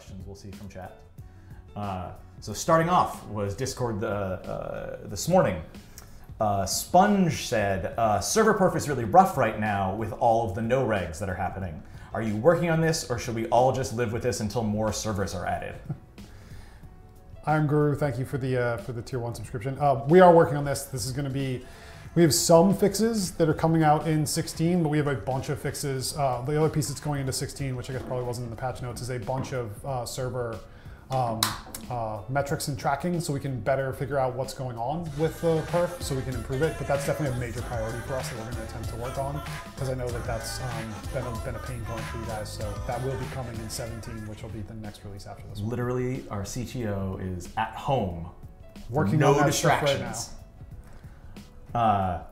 questions we'll see from chat. So starting off was Discord this morning. Sponge said, server perf is really rough right now with all of the no regs that are happening. Are you working on this, or should we all just live with this until more servers are added? I'm Guru. Thank you for the tier 1 subscription. We are working on this. This is going to be. We have some fixes that are coming out in 16, but we have a bunch of fixes. The other piece that's going into 16, which I guess probably wasn't in the patch notes, is a bunch of server metrics and tracking, so we can better figure out what's going on with the perf, so we can improve it. But that's definitely a major priority for us that we're going to attempt to work on, because I know that that's been a pain point for you guys. So that will be coming in 17, which will be the next release after this one. Literally, our CTO is at home, working on no that distractions. stuff right now.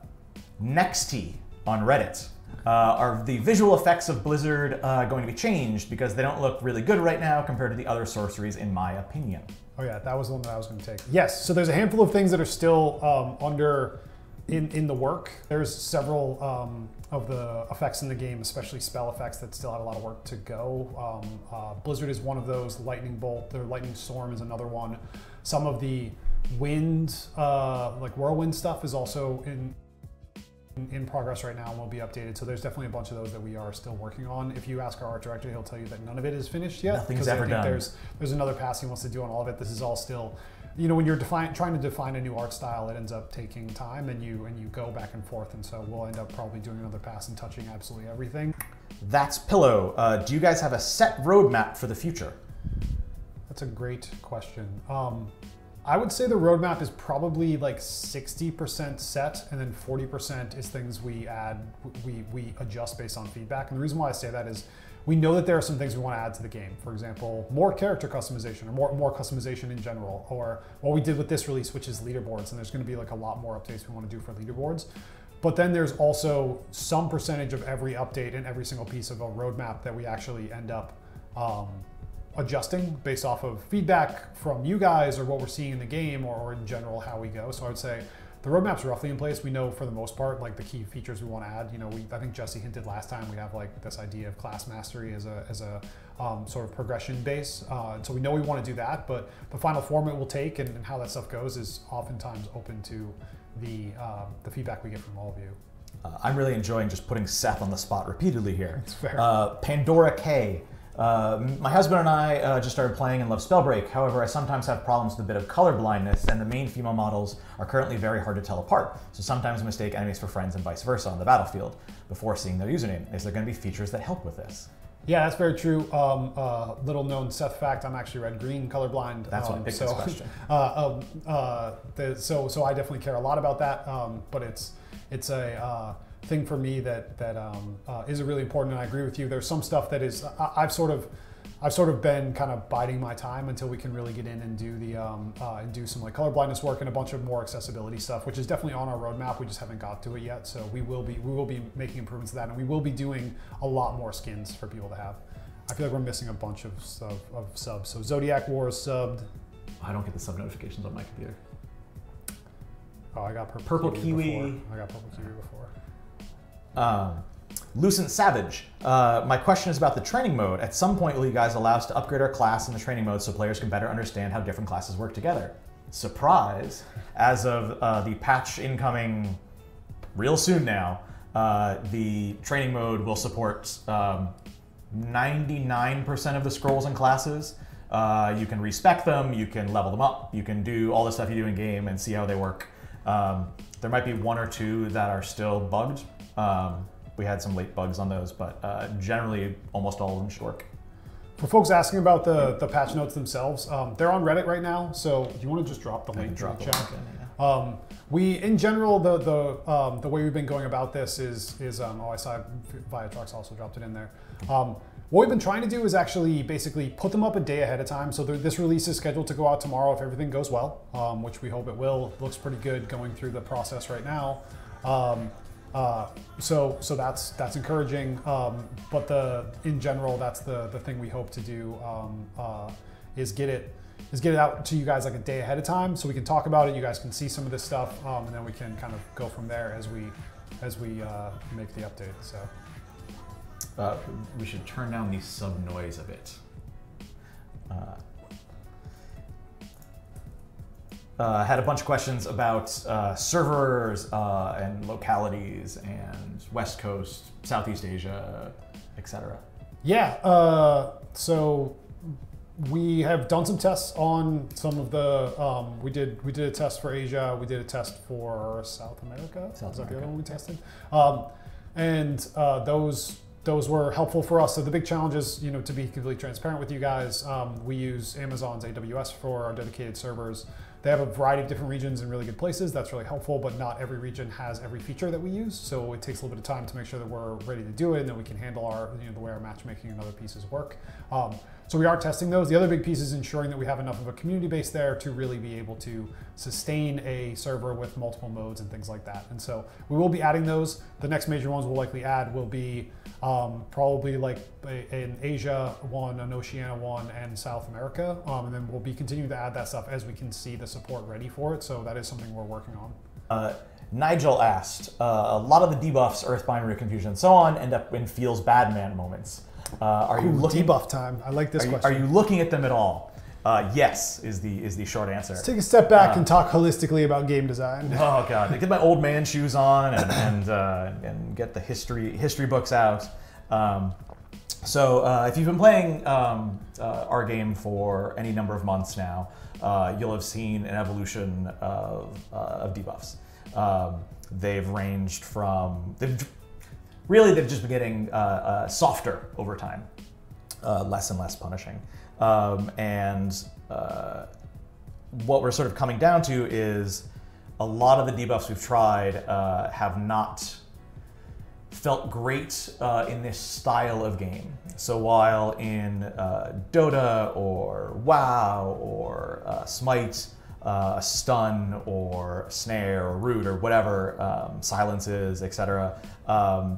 Nexty on Reddit. Are the visual effects of Blizzard going to be changed because they don't look really good right now compared to the other sorceries, in my opinion? Oh yeah, that was the one that I was going to take. Yes, so there's a handful of things that are still in the work. There's several of the effects in the game, especially spell effects, that still have a lot of work to go. Blizzard is one of those. Lightning Bolt, their Lightning Storm is another one. Some of the wind, like whirlwind stuff, is also in progress right now and will be updated. So there's definitely a bunch of those that we are still working on. If you ask our art director, he'll tell you that none of it is finished yet. Nothing's ever done. There's another pass he wants to do on all of it. This is all still, you know, when you're trying to define a new art style, it ends up taking time, and you go back and forth. And so we'll end up probably doing another pass and touching absolutely everything. That's Pillow. Do you guys have a set roadmap for the future? That's a great question. I would say the roadmap is probably like 60% set, and then 40% is things we add, we adjust based on feedback. And the reason why I say that is we know that there are some things we want to add to the game. For example, more character customization, or more customization in general, or what we did with this release, which is leaderboards. And there's going to be like a lot more updates we want to do for leaderboards. But then there's also some percentage of every update and every single piece of a roadmap that we actually end up adjusting based off of feedback from you guys, or what we're seeing in the game, or in general how we go. So I would say the roadmap's roughly in place. We know for the most part like the key features we want to add. You know, I think Jesse hinted last time we have like this idea of class mastery as a sort of progression base. So we know we want to do that, but the final form it will take and how that stuff goes is oftentimes open to the feedback we get from all of you. I'm really enjoying just putting Seth on the spot repeatedly here. It's fair. Pandora K. My husband and I just started playing and love Spellbreak. However, I sometimes have problems with a bit of color blindness, and the main female models are currently very hard to tell apart. So sometimes I mistake enemies for friends and vice versa on the battlefield before seeing their username. Is there going to be features that help with this? Yeah, that's very true. Little known Seth fact, I'm actually red-green colorblind. That's what picked this question. So I definitely care a lot about that, but it's a thing for me that is really important, and I agree with you. There's some stuff that is I've sort of been kind of biding my time until we can really get in and do the and do some like color blindness work and a bunch of more accessibility stuff, which is definitely on our roadmap. We just haven't got to it yet, so we will be making improvements to that, and we will be doing a lot more skins for people to have. I feel like we're missing a bunch of subs. So Zodiac Wars subbed. I don't get the sub notifications on my computer. Oh, I got Purple Kiwi. Before. I got Purple Kiwi before. Lucent Savage. My question is about the training mode. At some point, will you guys allow us to upgrade our class in the training mode so players can better understand how different classes work together? Surprise! As of the patch incoming real soon now, the training mode will support 99% of the scrolls and classes. You can respec them, you can level them up, you can do all the stuff you do in game and see how they work. There might be one or two that are still bugged. We had some late bugs on those, but generally almost all of them should work. For folks asking about the patch notes themselves, they're on Reddit right now, so do you want to just drop the link in the chat? We, in general, the way we've been going about this is oh, I saw Viatrox also dropped it in there. What we've been trying to do is actually basically put them up a day ahead of time. So this release is scheduled to go out tomorrow if everything goes well, which we hope it will. It looks pretty good going through the process right now. So that's encouraging. But in general, that's the thing we hope to do is get it out to you guys like a day ahead of time so we can talk about it. You guys can see some of this stuff, and then we can kind of go from there as we make the update. So we should turn down the sub noise a bit. Had a bunch of questions about servers and localities and West Coast, Southeast Asia, etc. Yeah, so we have done some tests on some of the. We did a test for Asia. We did a test for South America. Is that the other one we tested? And those were helpful for us. So the big challenge is, to be completely transparent with you guys, we use Amazon's AWS for our dedicated servers. They have a variety of different regions in really good places. That's really helpful, but not every region has every feature that we use. So it takes a little bit of time to make sure that we're ready to do it and that we can handle our, the way our matchmaking and other pieces work. So we are testing those. The other big piece is ensuring that we have enough of a community base there to really be able to sustain a server with multiple modes and things like that. And so we will be adding those. The next major ones we'll likely add will be probably like an Asia one, an Oceania one, and South America. And then we'll be continuing to add that stuff as we can see the support ready for it. So that is something we're working on. Nigel asked, a lot of the debuffs, Earthbind, Root Confusion, and so on, end up in Feels Bad Man moments. Are you looking debuff time? I like this question. Are you looking at them at all? Yes, is the short answer. Let's take a step back and talk holistically about game design. Oh God, get my old man shoes on and get the history books out. So if you've been playing our game for any number of months now, you'll have seen an evolution of debuffs. They've ranged from they've just been getting softer over time, less and less punishing. And what we're sort of coming down to is a lot of the debuffs we've tried have not felt great in this style of game. So while in Dota or WoW or Smite, stun or snare or root or whatever, silences, etc.,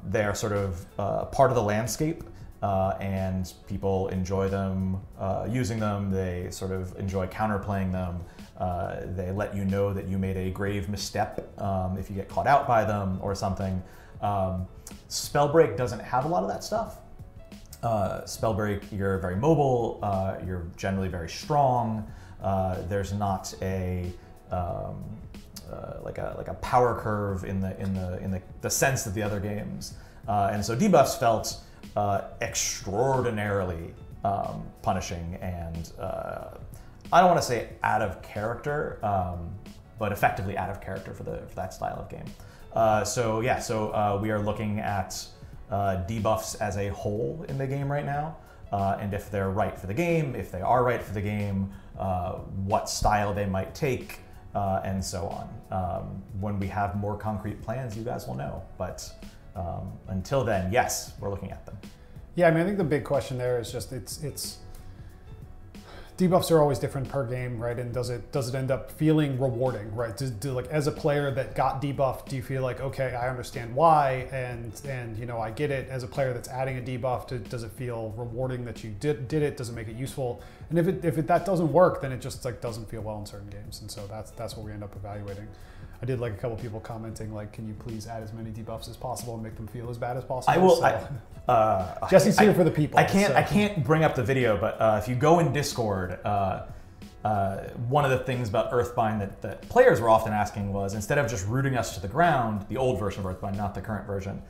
they're sort of part of the landscape. And people enjoy them, using them. They sort of enjoy counterplaying them. They let you know that you made a grave misstep if you get caught out by them or something. Spellbreak doesn't have a lot of that stuff. Spellbreak, you're very mobile. You're generally very strong. There's not a like a power curve in the sense of the other games, and so debuffs felt extraordinarily punishing and I don't want to say out of character, but effectively out of character for that style of game. So we are looking at debuffs as a whole in the game right now, and if they're right for the game, if they are right for the game, what style they might take, and so on. When we have more concrete plans, you guys will know. But until then, yes, we're looking at them. Yeah, I mean, I think the big question there is just it's debuffs are always different per game, right? And does it end up feeling rewarding, right? Do like as a player that got debuffed, do you feel like, okay, I understand why, and I get it. As a player that's adding a debuff, does it feel rewarding that you did it? Does it make it useful? And if that doesn't work, then it just like doesn't feel well in certain games, and so that's what we end up evaluating. I did like a couple people commenting like, can you please add as many debuffs as possible and make them feel as bad as possible? I will. So, Jesse's here for the people. I can't bring up the video, but if you go in Discord, one of the things about Earthbind that players were often asking was, instead of just rooting us to the ground, the old version of Earthbind, not the current version,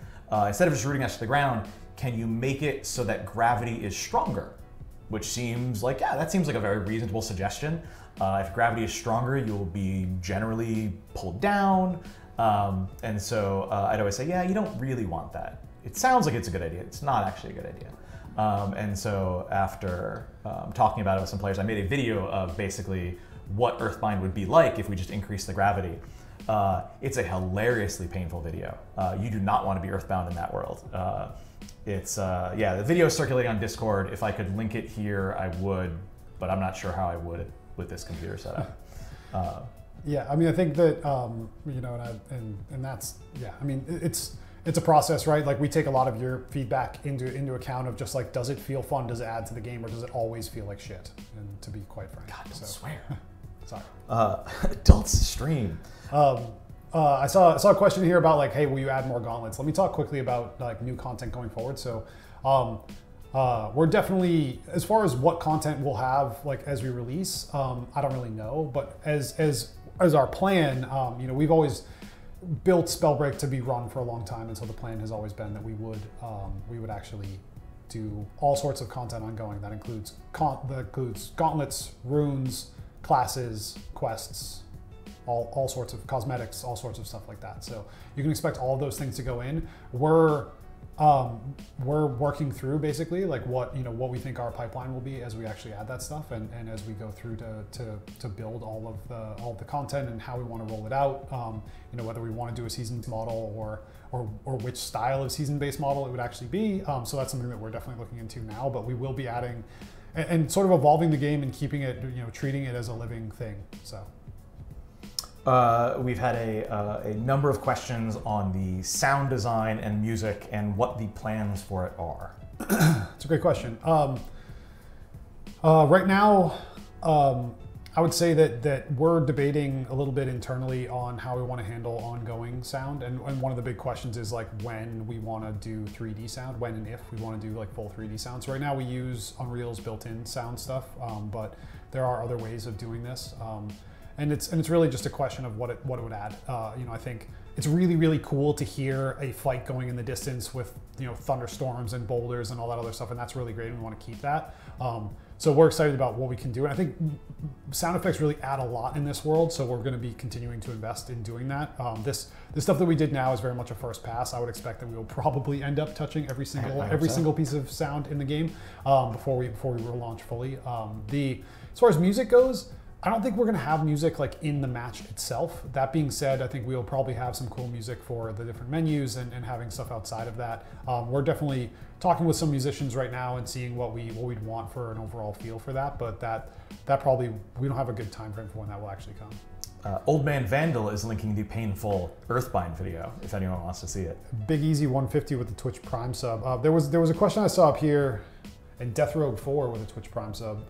instead of just rooting us to the ground, can you make it so that gravity is stronger? Which seems like, yeah, that seems like a very reasonable suggestion. If gravity is stronger, you'll be generally pulled down. And so I'd always say, yeah, you don't really want that. It sounds like it's a good idea. It's not actually a good idea. And so after talking about it with some players, I made a video of basically what Earthbind would be like if we just increased the gravity. It's a hilariously painful video. You do not want to be earthbound in that world. Yeah, the video is circulating on Discord. If I could link it here, I would, but I'm not sure how I would with this computer setup. Yeah, I mean, I think that and that's, yeah, I mean, it's a process, right? Like we take a lot of your feedback into account of just like, does it feel fun? Does it add to the game, or does it always feel like shit? And to be quite frank, God, don't swear. Sorry. Adults stream. I saw a question here about like, hey, will you add more gauntlets? Let me talk quickly about like new content going forward. So we're definitely, as far as what content we'll have like as we release, I don't really know, but as our plan, you know, we've always built Spellbreak to be run for a long time, and so the plan has always been that we would actually do all sorts of content ongoing. That includes gauntlets, runes, classes, quests, all sorts of cosmetics, all sorts of stuff like that. So you can expect all of those things to go in. We're working through basically like what we think our pipeline will be as we actually add that stuff, and as we go through to build all of the content and how we want to roll it out. You know, whether we want to do a season model or which style of season-based model it would actually be. So that's something that we're definitely looking into now. But we will be adding and sort of evolving the game and keeping it, you know, treating it as a living thing. So. We've had a number of questions on the sound design and music and what the plans for it are. It's a great question. Right now, I would say that we're debating a little bit internally on how we want to handle ongoing sound. And one of the big questions is like when we want to do 3D sound, when and if we want to do like full 3D sound. So right now we use Unreal's built-in sound stuff, but there are other ways of doing this. And it's really just a question of what it would add. You know, I think it's really cool to hear a fight going in the distance with, you know, thunderstorms and boulders and all that other stuff, and that's really great, and we want to keep that. So we're excited about what we can do, and I think sound effects really add a lot in this world. So we're going to be continuing to invest in doing that. This stuff that we did now is very much a first pass. I would expect that we will probably end up touching every single piece of sound in the game before we relaunch fully. As far as music goes, I don't think we're going to have music like in the match itself. That being said, I think we'll probably have some cool music for the different menus and having stuff outside of that. We're definitely talking with some musicians right now and seeing what we'd want for an overall feel for that. But that probably, we don't have a good time frame for when that will actually come. Old Man Vandal is linking the painful Earthbind video if anyone wants to see it. Big Easy 150 with the Twitch Prime sub. There was a question I saw up here, and Death Rogue 4 with a Twitch Prime sub.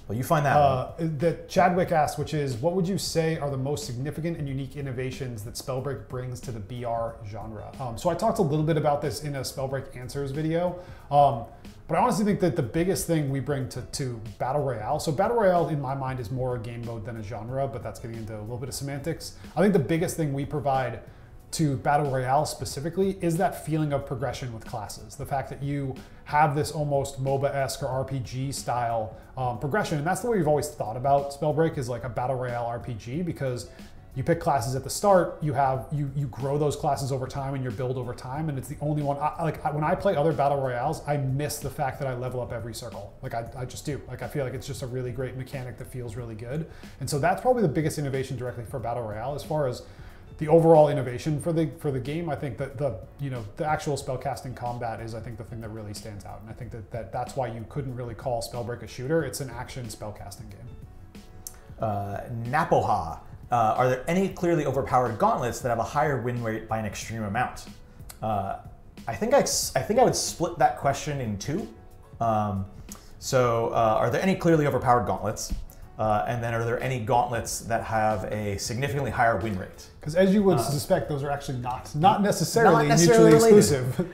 Well, you find that that Chadwick asked, which is, what would you say are the most significant and unique innovations that Spellbreak brings to the BR genre? So I talked a little bit about this in a Spellbreak Answers video, but I honestly think that the biggest thing we bring to Battle Royale, so Battle Royale in my mind is more a game mode than a genre, but that's getting into a little bit of semantics. I think the biggest thing we provide to Battle Royale specifically is that feeling of progression with classes. The fact that you have this almost MOBA-esque or RPG style progression. And that's the way we've always thought about Spellbreak, is like a Battle Royale RPG, because you pick classes at the start, you grow those classes over time and you build over time, and it's the only one. When I play other Battle Royales, I miss the fact that I level up every circle. Like I just do. Like I feel like it's just a really great mechanic that feels really good. And so that's probably the biggest innovation directly for Battle Royale. As far as the overall innovation for the game, I think that the actual spellcasting combat is, I think, the thing that really stands out, and I think that's why you couldn't really call Spellbreak a shooter. It's an action spellcasting game. Napoha, are there any clearly overpowered gauntlets that have a higher win rate by an extreme amount? I think I would split that question in two. Are there any clearly overpowered gauntlets? And then are there any gauntlets that have a significantly higher win rate? Because as you would suspect, those are actually not necessarily mutually exclusive.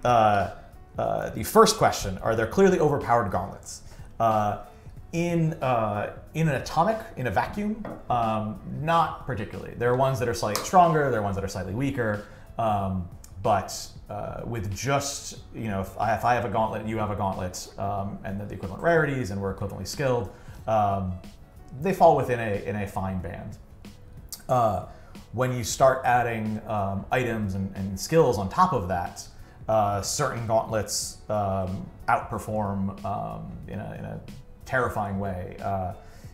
The first question, are there clearly overpowered gauntlets? In an atomic, in a vacuum, not particularly. There are ones that are slightly stronger, there are ones that are slightly weaker, but with just, if I have a gauntlet and you have a gauntlet, and they're the equivalent rarities and we're equivalently skilled, they fall within a fine band. When you start adding items and skills on top of that, certain gauntlets outperform in a terrifying way.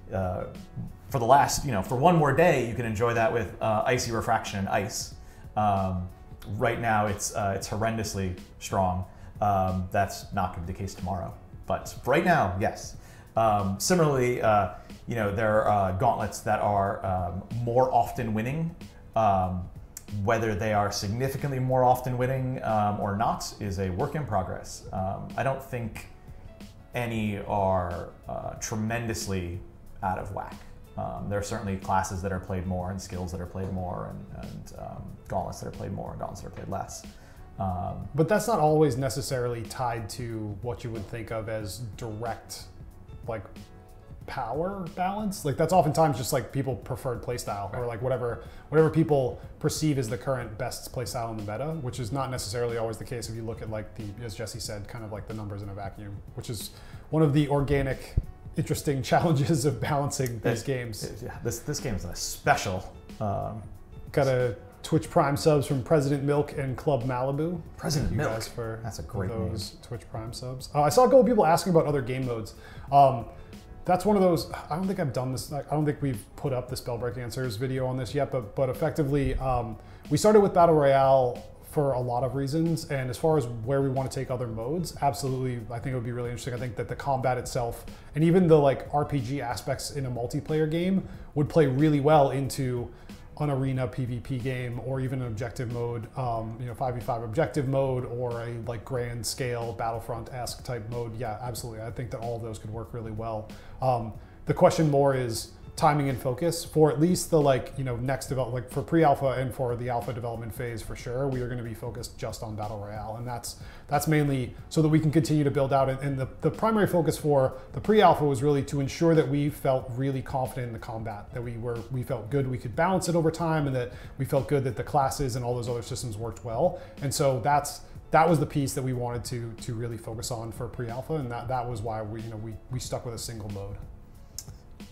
For the last, for one more day, you can enjoy that with Icy Refraction and Ice. Right now, it's horrendously strong. That's not going to be the case tomorrow, but right now, yes. Similarly, there are gauntlets that are more often winning. Whether they are significantly more often winning or not is a work in progress. I don't think any are tremendously out of whack. There are certainly classes that are played more and skills that are played more and gauntlets that are played more and gauntlets that are played less. But that's not always necessarily tied to what you would think of as direct, like, power balance. Like, that's oftentimes just like people preferred playstyle, or like whatever people perceive as the current best playstyle in the meta, which is not necessarily always the case if you look at, like, as Jesse said, kind of like the numbers in a vacuum, which is one of the organic, interesting challenges of balancing these games. Yeah, this game is a special. Got a Twitch Prime subs from President Milk and Club Malibu. President Milk. Guys for that's a great those name. Twitch Prime subs. I saw a couple people asking about other game modes. That's one of those, I don't think I've done this, I don't think we've put up the Spellbreak Answers video on this yet, but effectively, we started with Battle Royale for a lot of reasons, and as far as where we want to take other modes, absolutely, I think it would be really interesting. I think that the combat itself, and even the like RPG aspects in a multiplayer game, would play really well into an arena PvP game, or even an objective mode, 5v5 objective mode, or a like grand scale Battlefront-esque type mode. Yeah, absolutely. I think that all of those could work really well. The question more is timing and focus for at least the next development, like for pre-alpha and for the alpha development phase for sure. We are going to be focused just on Battle Royale, and that's mainly so that we can continue to build out. And the primary focus for the pre-alpha was really to ensure that we felt really confident in the combat, that we felt good we could balance it over time, and that we felt good that the classes and all those other systems worked well. And so that was the piece that we wanted to really focus on for pre-alpha, and that was why we stuck with a single mode.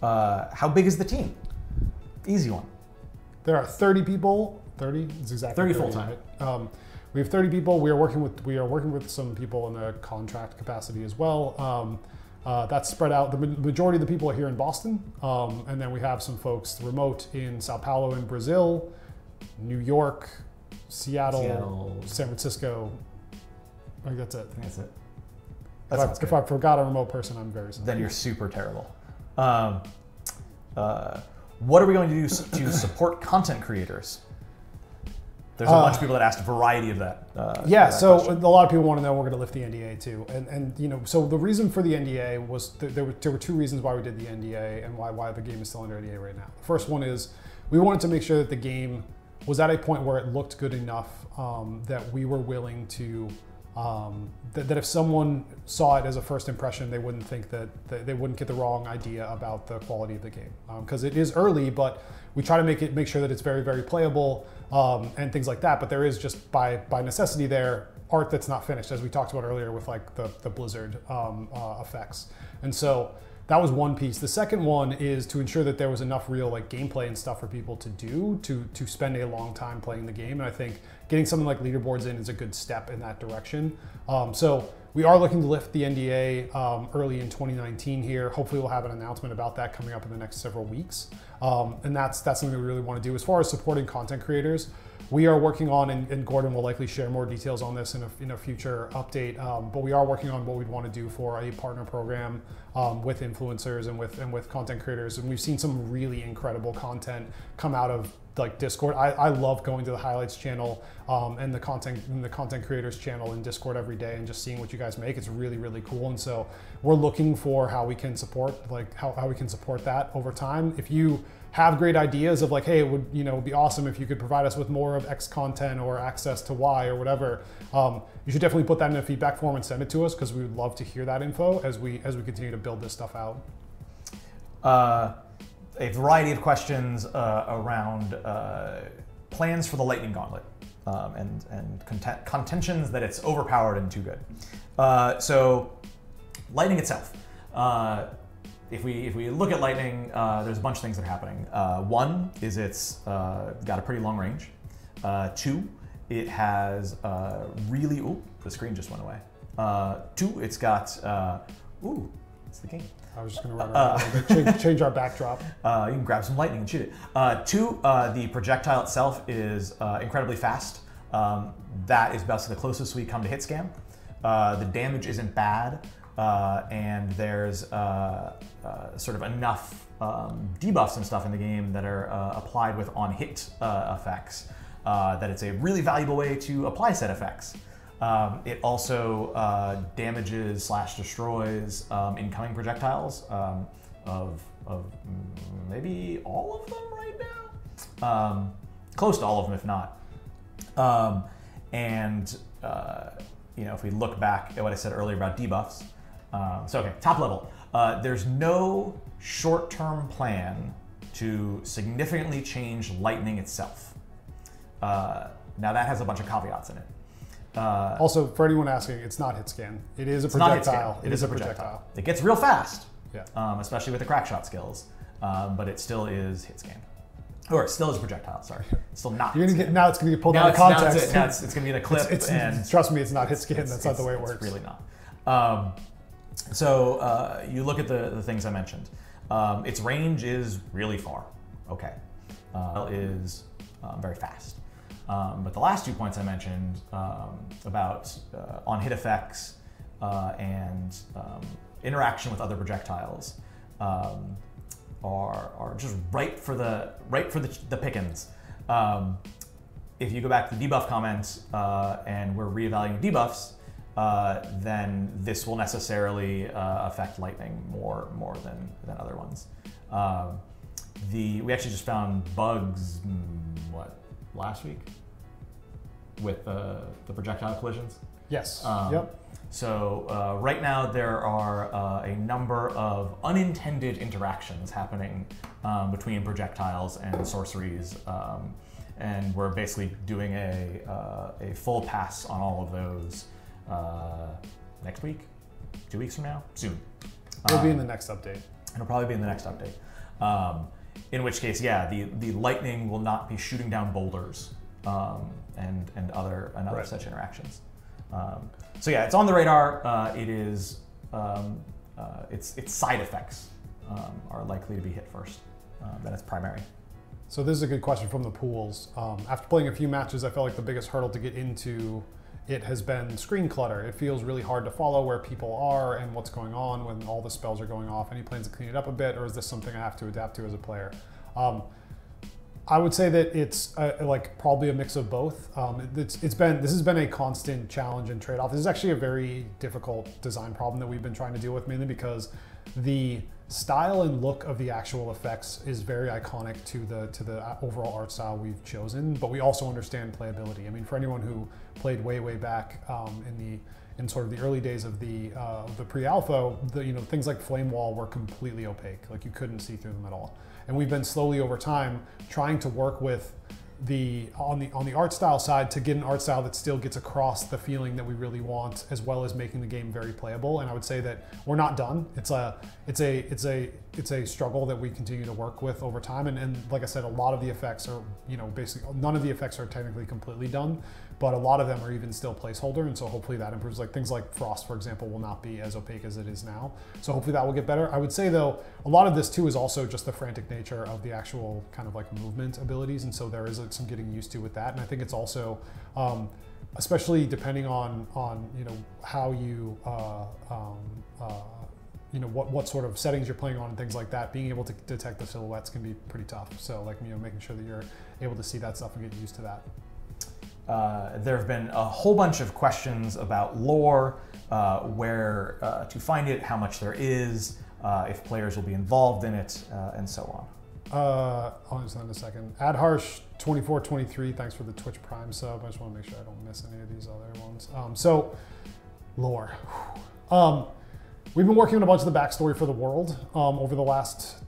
How big is the team? Easy one. There are 30 people. 30 is exactly 30 full time. Right? We have 30 people. We are working with some people in the contract capacity as well. That's spread out. The majority of the people are here in Boston, and then we have some folks remote in Sao Paulo in Brazil, New York, Seattle, San Francisco. I think that's it. That's it. If I forgot a remote person, I'm very sorry. Then you're super terrible. What are we going to do to support content creators? There's a bunch of people that asked a variety of that. So question. A lot of people want to know we're going to lift the NDA too, and so the reason for the NDA was there were two reasons why we did the NDA and why the game is still under NDA right now. The first one is we wanted to make sure that the game was at a point where it looked good enough that we were willing to. That if someone saw it as a first impression, they wouldn't think that they wouldn't get the wrong idea about the quality of the game, because it is early, but we try to make sure that it's very, very playable and things like that. But there is just by necessity there art that's not finished, as we talked about earlier with like the Blizzard effects, and so that was one piece. The second one is to ensure that there was enough real like gameplay and stuff for people to do to spend a long time playing the game. And I think getting something like Leaderboards in is a good step in that direction. So we are looking to lift the NDA early in 2019 here. Hopefully we'll have an announcement about that coming up in the next several weeks. And that's something we really want to do. As far as supporting content creators, we are working on, and Gordon will likely share more details on this in a future update, but we are working on what we'd want to do for a partner program with influencers and with content creators. And we've seen some really incredible content come out of like Discord. I love going to the highlights channel and the content creators channel in Discord every day and just seeing what you guys make. It's really, really cool. And so we're looking for how we can support how we can support that over time. If you have great ideas of like, hey, it would be awesome if you could provide us with more of X content or access to Y or whatever, you should definitely put that in a feedback form and send it to us, because we would love to hear that info as we continue to build this stuff out. A variety of questions around plans for the Lightning Gauntlet and contentions that it's overpowered and too good. So Lightning itself. If we look at Lightning, there's a bunch of things that are happening. One is it's got a pretty long range. Two, it has really, the screen just went away. Two, it's got, it's the game. I was just going to change our backdrop. You can grab some lightning and shoot it. Two, the projectile itself is incredibly fast. That is basically the closest we come to hit scan. The damage isn't bad. And there's sort of enough debuffs and stuff in the game that are applied with on-hit effects that it's a really valuable way to apply said effects. It also damages / destroys incoming projectiles of maybe all of them right now. Close to all of them, if not. And if we look back at what I said earlier about debuffs, so okay, top level. There's no short-term plan to significantly change lightning itself. Now that has a bunch of caveats in it. Also, for anyone asking, it's not hit scan. It is a projectile. It is a projectile. It gets real fast, yeah. Especially with the crack shot skills, but it still is hit scan. Or it still is a projectile, sorry. It's still not. Now it's going to get pulled out of context. Now it's going to be in a clip. Trust me, it's not hit scan. That's not the way it works. It's really not. So you look at the things I mentioned. Its range is really far. Okay. Is very fast. But the last 2 points I mentioned about on-hit effects and interaction with other projectiles are just ripe for the pickings. If you go back to the debuff comments and we're reevaluating debuffs, then this will necessarily affect lightning more than other ones. We actually just found bugs, last week with the projectile collisions. Yes. Yep. So right now there are a number of unintended interactions happening between projectiles and sorceries, and we're basically doing a full pass on all of those next week, 2 weeks from now, soon. It'll be in the next update. It'll probably be in the next update. In which case, yeah, the lightning will not be shooting down boulders and other right. Such interactions. So yeah, it's on the radar. It is its side effects are likely to be hit first than its primary. So this is a good question from the pools. After playing a few matches, I felt like the biggest hurdle to get into it has been screen clutter. It feels really hard to follow where people are and what's going on when all the spells are going off. Any plans to clean it up a bit, or is this something I have to adapt to as a player? I would say that it's probably a mix of both. This has been a constant challenge and trade-off. This is actually a very difficult design problem that we've been trying to deal with, mainly because the style and look of the actual effects is very iconic to the overall art style we've chosen, but we also understand playability. I mean, for anyone who played way back in sort of the early days of the pre-alpha, things like Flame Wall were completely opaque. Like you couldn't see through them at all. And we've been slowly over time trying to work with on the art style side to get an art style that still gets across the feeling that we really want, as well as making the game very playable. And I would say that we're not done. It's a struggle that we continue to work with over time. And like I said, a lot of the effects are, basically none of the effects are technically completely done, but a lot of them are even still placeholder. And so hopefully that improves. Like things like Frost, for example, will not be as opaque as it is now. So hopefully that will get better. I would say though, a lot of this too is also just the frantic nature of the actual kind of like movement abilities. And so there is some getting used to with that. And I think it's also, especially depending on how you, what sort of settings you're playing on and things like that, being able to detect the silhouettes can be pretty tough. So like, making sure that you're able to see that stuff and get used to that. There have been a whole bunch of questions about lore, where to find it, how much there is, if players will be involved in it, and so on. I'll answer that in a second. AdHarsh2423, thanks for the Twitch Prime sub. I just want to make sure I don't miss any of these other ones. So, lore. We've been working on a bunch of the backstory for the world over the last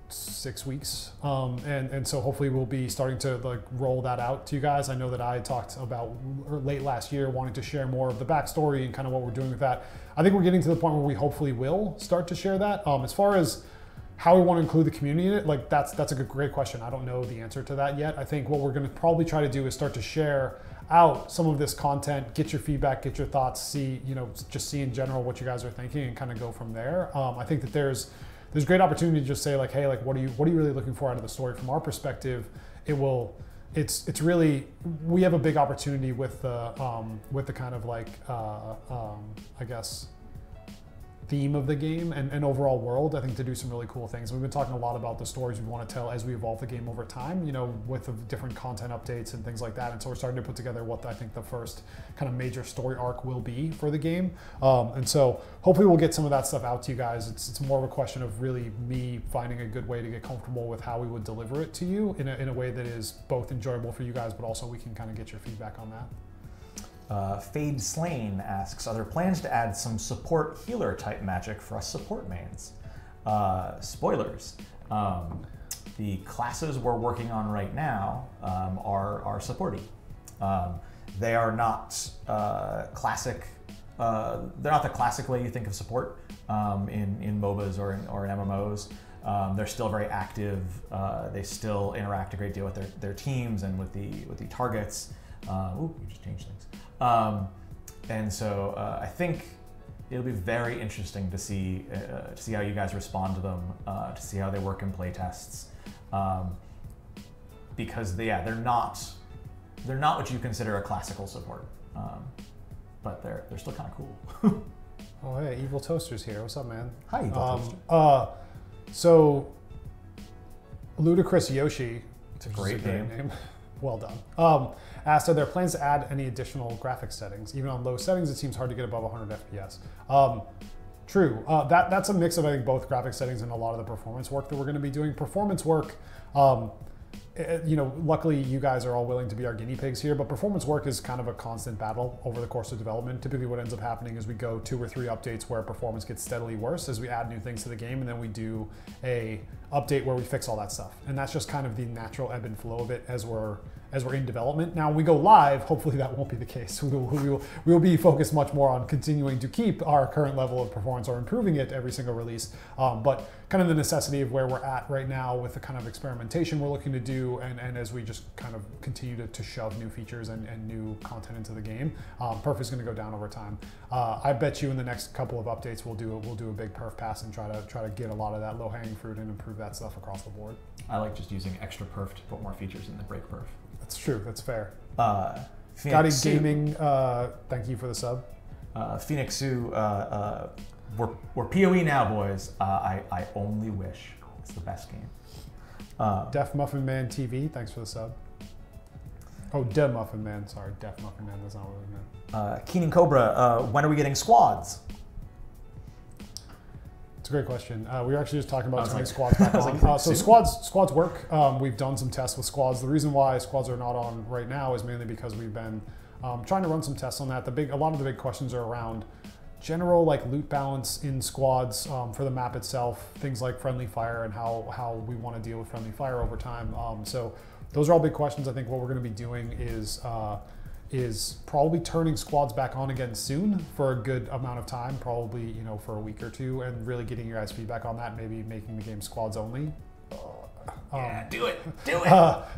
6 weeks, and so hopefully we'll be starting to roll that out to you guys. I know that I talked about late last year wanting to share more of the backstory and kind of what we're doing with that. I think we're getting to the point where we hopefully will start to share that. As far as how we want to include the community in it, that's a great question. I don't know the answer to that yet. I think what we're going to probably try to do is start to share out some of this content, get your feedback, get your thoughts, see, just see in general what you guys are thinking and kind of go from there. I think that there's great opportunity to just say like, hey, like what are you really looking for out of the story? From our perspective, it's really, we have a big opportunity with the kind of like, I guess, theme of the game and overall world, I think, to do some really cool things. We've been talking a lot about the stories we want to tell as we evolve the game over time, with the different content updates and things like that. And so we're starting to put together what I think the first kind of major story arc will be for the game. And so hopefully we'll get some of that stuff out to you guys. It's more of a question of really me finding a good way to get comfortable with how we would deliver it to you in a way that is both enjoyable for you guys, but also we can kind of get your feedback on that. Fade Slain asks, are there plans to add some support healer type magic for us support mains? Spoilers. The classes we're working on right now are supporty. They are not classic. They're not the classic way you think of support in MOBAs or in MMOs. They're still very active. They still interact a great deal with their teams and with the targets. Ooh, you just changed things. And so I think it'll be very interesting to see how you guys respond to them, to see how they work in playtests, because they're not what you consider a classical support, but they're still kind of cool. Oh hey, Evil Toaster's here. What's up, man? Hi, Evil Toaster. So Ludicrous Yoshi, it's a great name. Well done. Asked, are there plans to add any additional graphics settings? Even on low settings, it seems hard to get above 100 FPS. True. That's a mix of, I think, both graphics settings and a lot of the performance work that we're going to be doing. Performance work, luckily you guys are all willing to be our guinea pigs here, but performance work is kind of a constant battle over the course of development. Typically what ends up happening is we go 2 or 3 updates where performance gets steadily worse as we add new things to the game, and then we do a update where we fix all that stuff. And that's just kind of the natural ebb and flow of it as we're in development. Now, when we go live, hopefully that won't be the case. We will be focused much more on continuing to keep our current level of performance or improving it every single release. But kind of the necessity of where we're at right now with the kind of experimentation we're looking to do, and as we just kind of continue to shove new features and new content into the game, perf is going to go down over time. I bet you in the next couple of updates we'll do a big perf pass and try to get a lot of that low-hanging fruit and improve that stuff across the board. I like just using extra perf to put more features in the break perf. That's true. That's fair. Phoenix Scotty Gaming, thank you for the sub. Phoenix Sue, we're PoE now, boys. I only wish. It's the best game. Def Muffin Man TV, thanks for the sub. Oh, De Muffin Man, sorry. Def Muffin Man, that's not what we meant. Keenan Cobra, when are we getting squads? It's a great question. We were actually just talking about turning squads back on. So squads work. We've done some tests with squads. The reason why squads are not on right now is mainly because we've been trying to run some tests on that. A lot of the big questions are around general loot balance in squads for the map itself, things like friendly fire and how we want to deal with friendly fire over time. So those are all big questions. I think what we're going to be doing is probably turning squads back on again soon for a good amount of time, probably for a week or 2, and really getting your guys' feedback on that, maybe making the game squads only. Yeah, do it.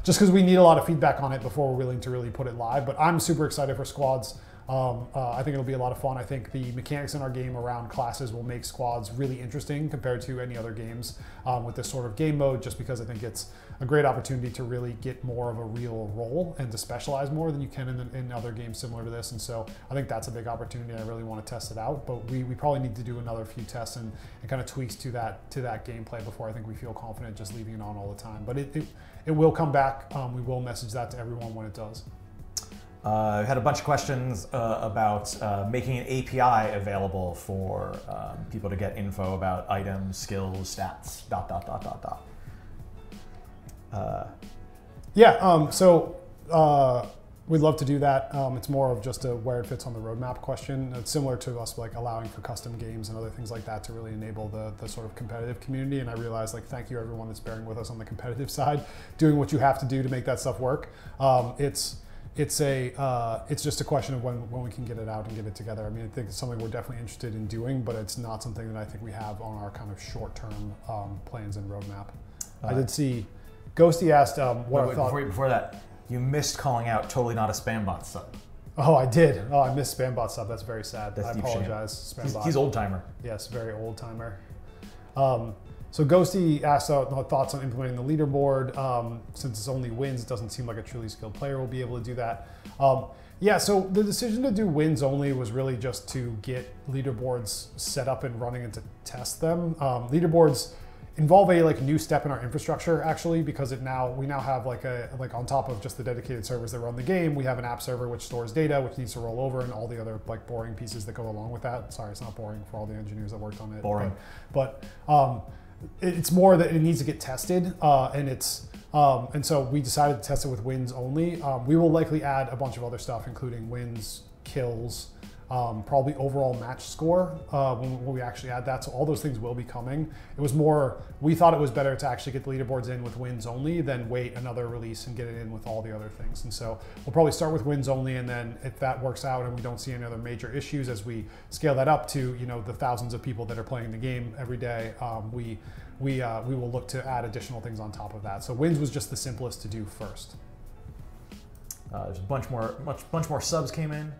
Just because we need a lot of feedback on it before we're willing to really put it live. But I'm super excited for squads. I think it'll be a lot of fun. I think the mechanics in our game around classes will make squads really interesting compared to any other games with this sort of game mode, just because I think it's a great opportunity to really get more of a real role and to specialize more than you can in other games similar to this. And so I think that's a big opportunity. I really want to test it out, but we probably need to do another few tests and kind of tweaks to that gameplay before I think we feel confident just leaving it on all the time. But it will come back. We will message that to everyone when it does. I had a bunch of questions about making an API available for people to get info about items, skills, stats, ... We'd love to do that. It's more of just where it fits on the roadmap question. It's similar to us allowing for custom games and other things like that to really enable the sort of competitive community. And I realize thank you everyone that's bearing with us on the competitive side, doing what you have to do to make that stuff work. It's just a question of when we can get it out and get it together. I mean, I think it's something we're definitely interested in doing, but it's not something that I think we have on our kind of short-term plans and roadmap. I did see Ghosty asked what I thought. Before that, you missed calling out Totally Not a Spambot sub. Oh, I did. Oh, I missed Spambot sub. That's very sad. That's I apologize, Spambot. He's old timer. Yes, very old timer. So Ghosty asked thoughts on implementing the leaderboard. Since it's only wins, it doesn't seem like a truly skilled player will be able to do that. Yeah, so the decision to do wins only was really just to get leaderboards set up and running and to test them. Leaderboards involve a new step in our infrastructure actually, because we now have on top of just the dedicated servers that run the game, we have an app server which stores data, which needs to roll over, and all the other boring pieces that go along with that. Sorry, it's not boring for all the engineers that worked on it. Boring. But it's more that it needs to get tested, and so we decided to test it with wins only. We will likely add a bunch of other stuff, including wins kills, probably overall match score when we actually add that. So all those things will be coming. It was more, we thought it was better to actually get the leaderboards in with wins only than wait another release and get it in with all the other things. And so we'll probably start with wins only, and then if that works out and we don't see any other major issues as we scale that up to, you know, the thousands of people that are playing the game every day, we will look to add additional things on top of that. So wins was just the simplest to do first. There's a bunch more subs came in.